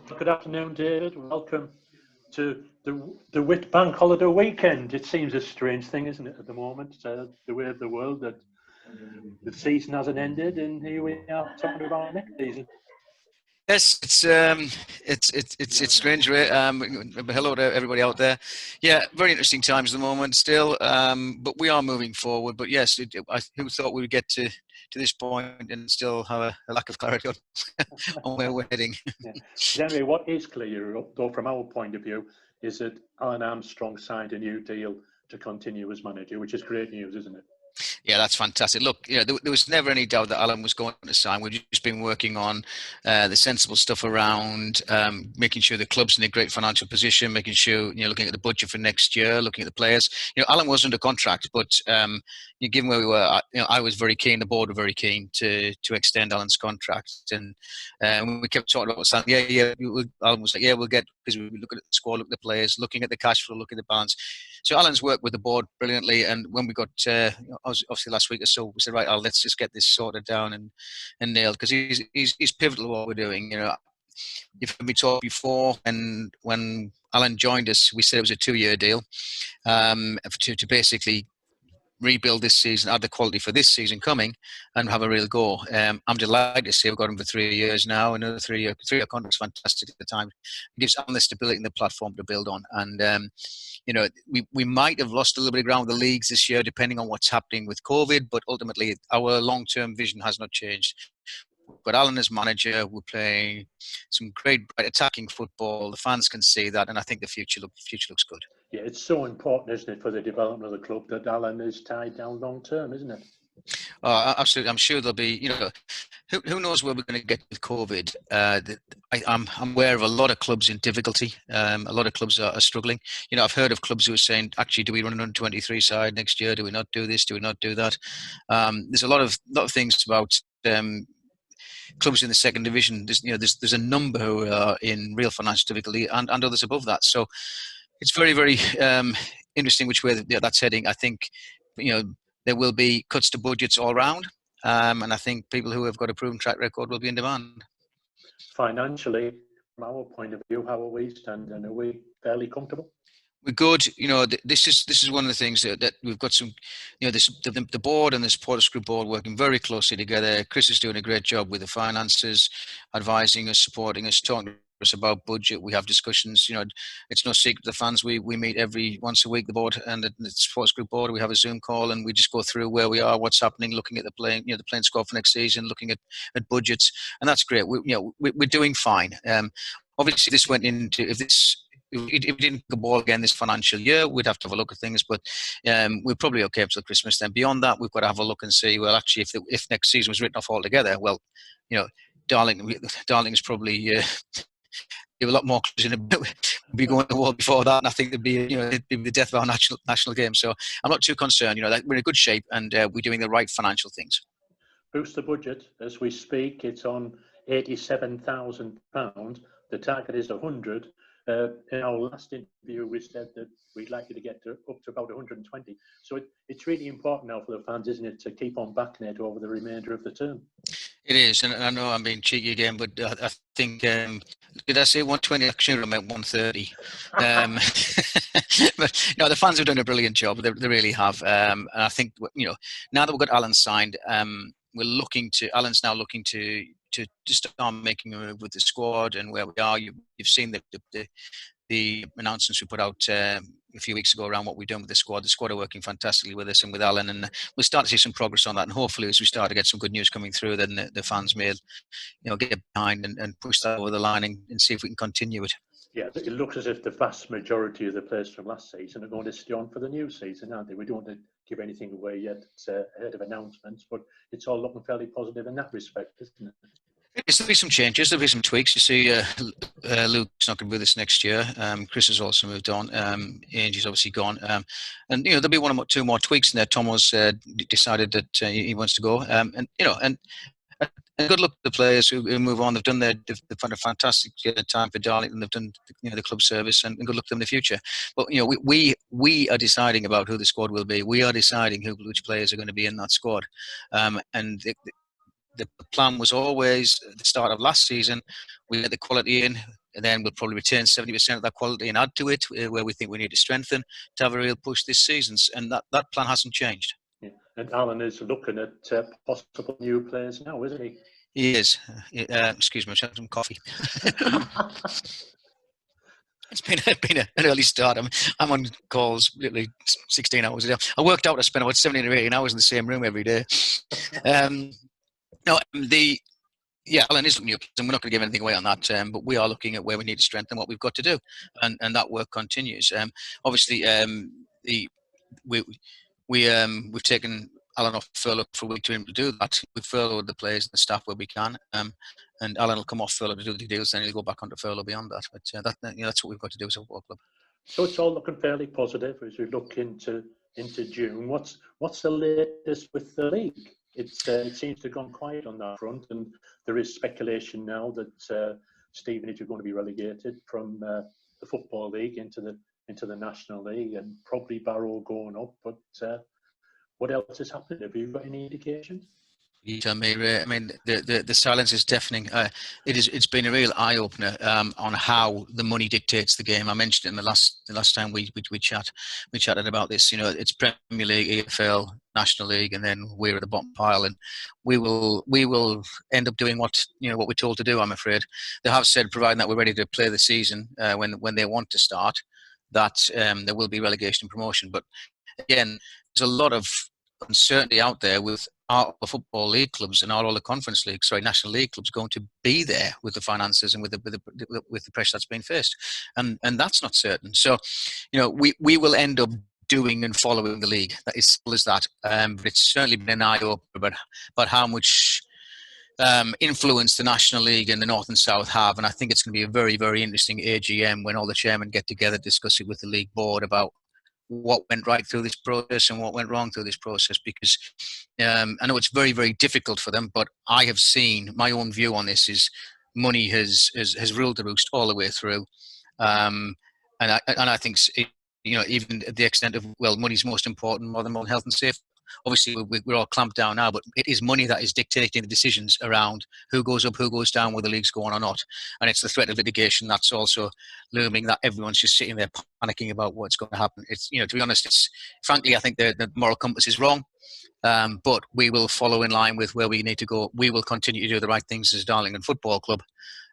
Good afternoon, David. Welcome to the Whit Bank Holiday weekend. It seems a strange thing, isn't it, at the moment, the way of the world, that the season hasn't ended, and here we are talking about next season. Yes, it's strange. Hello to everybody out there. Yeah, very interesting times at the moment still, but we are moving forward. But yes, who thought we would get to this point and still have a lack of clarity on where we're heading? Yeah. Anyway, what is clear, though, from our point of view, is that Alun Armstrong signed a new deal to continue as manager, which is great news, isn't it? Yeah, that's fantastic. Look, there was never any doubt that Alun was going to sign. We've just been working on the sensible stuff around making sure the club's in a great financial position, making sure, looking at the budget for next year, looking at the players. Alun was under contract, but given where we were, I was very keen, the board were very keen to extend Alun's contract. And when we kept talking about signing, Alun was like, we'll get, because we look at the squad, look at the players, looking at the cash flow, looking at the balance. So Alun's worked with the board brilliantly, and when we got, obviously last week or so, we said, right, let's just get this sorted down and nailed, because he's pivotal to what we're doing. You've heard me talk before, and when Alun joined us, we said it was a 2-year deal to basically rebuild this season, add the quality for this season coming, and have a real go. I'm delighted to say we've got him for 3 years now. Another 3-year contract is fantastic at the time. It gives Alun the stability and the platform to build on. And we might have lost a little bit of ground with the leagues this year, depending on what's happening with COVID. But ultimately, our long-term vision has not changed. But Alun as manager, we're playing some great attacking football. The fans can see that, and I think the future looks good. Yeah, it's so important, isn't it, for the development of the club that Alun is tied down long term, isn't it? Oh, absolutely. I'm sure there'll be, who knows where we're going to get with COVID. I'm aware of a lot of clubs in difficulty. A lot of clubs are struggling. I've heard of clubs who are saying, actually, do we run an under 23 side next year? Do we not do this? Do we not do that? There's a lot of things about clubs in the second division. There's a number who are in real financial difficulty, and others above that. So it's very, very interesting which way that's heading. I think, there will be cuts to budgets all round, and I think people who have got a proven track record will be in demand. Financially, from our point of view, how are we standing? Are we fairly comfortable? We're good. This is one of the things that we've got some, the board and the supporters group board working very closely together. Chris is doing a great job with the finances, advising us, supporting us, talking to us about budget. We have discussions. It's no secret to the fans. We meet every once a week, the board and the supporters group board. We have a Zoom call and we just go through where we are, what's happening, looking at the playing squad for next season, looking at budgets, and that's great. We're doing fine. Obviously, this went into if we didn't get the ball again this financial year, we'd have to have a look at things. But we're probably okay until Christmas. Then beyond that, we've got to have a look and see. Well, actually, if next season was written off altogether, well, Darlington is probably. There were a lot more clubs in it. We'd be going to the wall before that, and I think it'd be the death of our national game. So I'm not too concerned. We're in a good shape, and we're doing the right financial things. Boost the budget as we speak. It's on £87,000. The target is 100. In our last interview, we said that we'd like you to get up to about 120. So it's really important now for the fans, isn't it, to keep on backing it over the remainder of the term? It is, and I know I'm being cheeky again, but I think, did I say 120? I should have meant 130. But the fans have done a brilliant job. They really have. And I think, now that we've got Alun signed, Alun's now looking to start making a move with the squad and where we are. You've seen the announcements we put out a few weeks ago around what we're doing with the squad. The squad are working fantastically with us and with Alun, and we'll start to see some progress on that. And hopefully, as we start to get some good news coming through, then the fans may, get behind and push that over the line and see if we can continue it. Yeah, it looks as if the vast majority of the players from last season are going to stay on for the new season, aren't they? We don't want to give anything away yet ahead of announcements, but it's all looking fairly positive in that respect, isn't it? There'll be some changes. There'll be some tweaks. You see, Luke's not going to be with us next year. Chris has also moved on. Angie's obviously gone. And there'll be one or two more tweaks in there. Tomo's decided that he wants to go. And good luck to the players who move on. They've had a fantastic time for Darlington. They've done the club service, and good luck to them in the future. But we are deciding about who the squad will be. We are deciding which players are going to be in that squad. And the plan was always at the start of last season, we get the quality in, And then we'll probably retain 70% of that quality and add to it where we think we need to strengthen to have a real push this season. And that plan hasn't changed. Yeah. And Alan is looking at possible new players now, isn't he? He is. Excuse me, I'm having some coffee. It's been an early start. I'm on calls literally 16 hours a day. I worked out I spent about 17 or 18 hours in the same room every day. Alan is looking at, and we're not going to give anything away on that, but we are looking at where we need to strengthen what we've got to do, and that work continues. Obviously, we've taken Alan off furlough for a week to do that. We've furloughed the players and the staff where we can, and Alan will come off furlough to do the deals, then he'll go back onto furlough beyond that. But that's what we've got to do as a football club. So it's all looking fairly positive as we look into June. What's the latest with the league? It seems to have gone quiet on that front, and there is speculation now that Stevenage are going to be relegated from the Football League into the National League, and probably Barrow going up. But what else is happening? Have you got any indications? You tell me, Ray. I mean, the silence is deafening. It's been a real eye opener on how the money dictates the game. I mentioned it in the last time we chatted about this. You know, it's Premier League, EFL, National League, and then we're at the bottom pile, and we will end up doing what we're told to do. I'm afraid they have said, providing that we're ready to play the season when they want to start, that there will be relegation and promotion. But again, there's a lot of uncertainty out there with all the football league clubs and all the conference leagues, National League clubs going to be there with the finances and with the pressure that's being faced, and that's not certain. So, we will end up doing and following the league. That is simple as that. But it's certainly been an eye opener about how much influence the National League and the North and South have, and I think it's going to be a very, very interesting AGM when all the chairmen get together, discuss it with the league board about what went right through this process and what went wrong through this process, because I know it's very, very difficult for them, but I have seen, my own view on this is money has ruled the roost all the way through, and I think even at the extent of, well, money's most important more than health and safety. Obviously, we're all clamped down now, but it is money that is dictating the decisions around who goes up, who goes down, whether the league's going or not. And it's the threat of litigation that's also looming, that everyone's just sitting there panicking about what's going to happen. It's, to be honest, frankly, I think the moral compass is wrong. But we will follow in line with where we need to go. We will continue to do the right things as Darlington Football Club.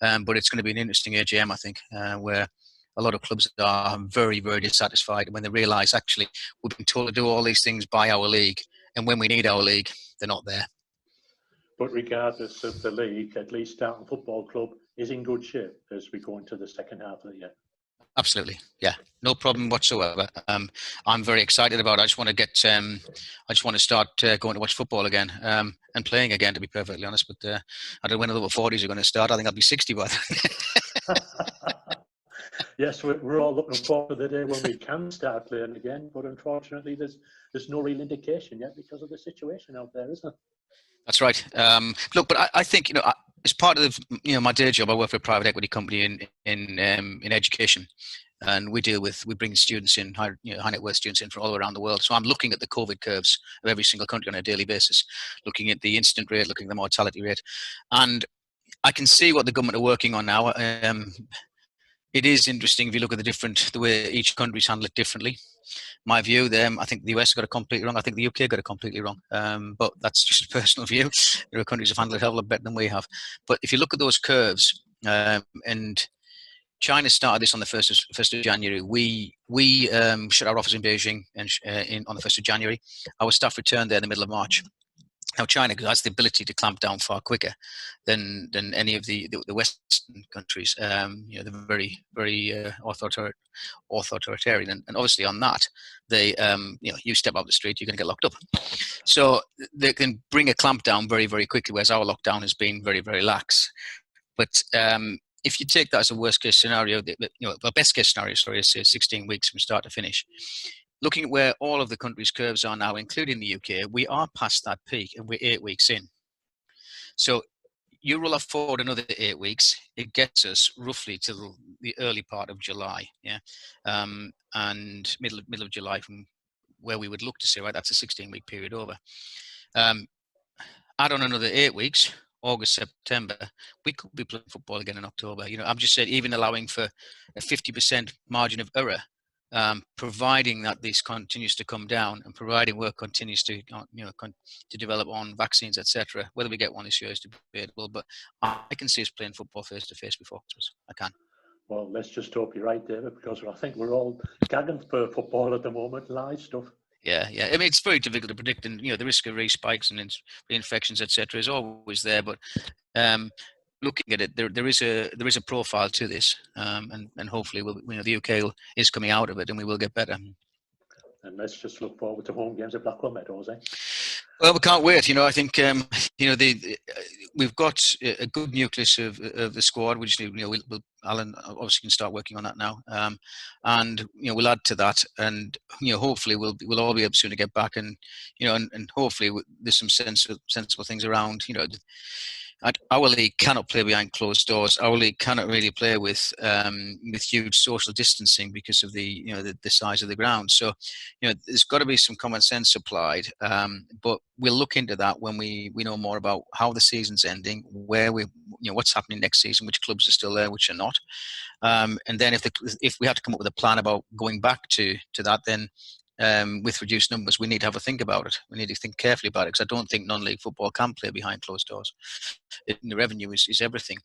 But it's going to be an interesting AGM, I think, where a lot of clubs are very, very dissatisfied when they realise, actually, we've been told to do all these things by our league, and when we need our league, they're not there. But regardless of the league, at least Darlington Football Club is in good shape as we go into the second half of the year. Absolutely, yeah, no problem whatsoever. I'm very excited about it. I just want to start going to watch football again and playing again, to be perfectly honest. But I don't know when the 40s are going to start. I think I'll be 60 by then. Yes, we're all looking forward to the day when we can start playing again, but unfortunately there's no real indication yet because of the situation out there, isn't there? That's right. Look, but I think, as part of my day job, I work for a private equity company in education, and we bring students in, high net worth students in from all around the world. So I'm looking at the COVID curves of every single country on a daily basis, looking at the incident rate, looking at the mortality rate, and I can see what the government are working on now. It is interesting if you look at the way each country's handled it differently. My view, I think the US got it completely wrong. I think the UK got it completely wrong. But that's just a personal view. There are countries that have handled it a hell of a lot better than we have. But if you look at those curves, and China started this on the 1st of January. We shut our office in Beijing on the 1st of January. Our staff returned there in the middle of March. Now, China has the ability to clamp down far quicker than any of the Western countries. They're very, very authoritarian, and obviously on that, they, you step out the street, you're going to get locked up. So they can bring a clamp down very, very quickly, whereas our lockdown has been very, very lax. But if you take that as a worst case scenario, the best case scenario, is 16 weeks from start to finish. Looking at where all of the countries' curves are now, including the UK, we are past that peak and we're 8 weeks in. So you roll forward another 8 weeks, it gets us roughly to the early part of July, and middle of July from where we would look to say, right, that's a 16-week period over. Add on another 8 weeks, August, September, we could be playing football again in October. I'm just saying, even allowing for a 50% margin of error, providing that this continues to come down and providing work continues to, to develop on vaccines, etc. Whether we get one this year is debatable, but I can see us playing football face to face before Christmas. I can. Well, let's just hope you're right, David, because I think we're all gagging for football at the moment, live stuff. Yeah. I mean, it's very difficult to predict, and the risk of re-spikes and reinfections, etc., is always there. But looking at it, there is a profile to this, and hopefully, the UK is coming out of it, and we will get better. And let's just look forward to home games at Blackwell Meadows, eh? Well, we can't wait. I think we've got a good nucleus of the squad. We just need, Alun obviously can start working on that now, and we'll add to that, and hopefully we'll all be able soon to get back, and and hopefully there's some sensible things around. Our league cannot play behind closed doors. Our league cannot really play with huge social distancing because of the size of the ground. So, there's got to be some common sense applied. But we'll look into that when we know more about how the season's ending, where what's happening next season, which clubs are still there, which are not. And then if we have to come up with a plan about going back to that, then with reduced numbers, we need to have a think about it. We need to think carefully about it, because I don't think non-league football can play behind closed doors. The revenue is everything.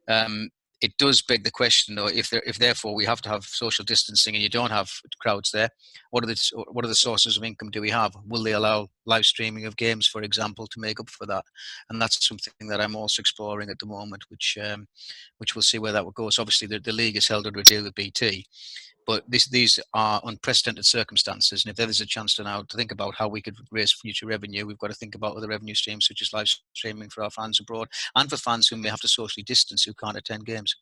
It does beg the question, though, if therefore we have to have social distancing and you don't have crowds there, what are the sources of income do we have? Will they allow live streaming of games, for example, to make up for that? And that's something that I'm also exploring at the moment, which we'll see where that will go. So obviously the league is held under a deal with BT. But these are unprecedented circumstances, and if there is a chance to think about how we could raise future revenue, we've got to think about other revenue streams, such as live streaming for our fans abroad and for fans who may have to socially distance who can't attend games.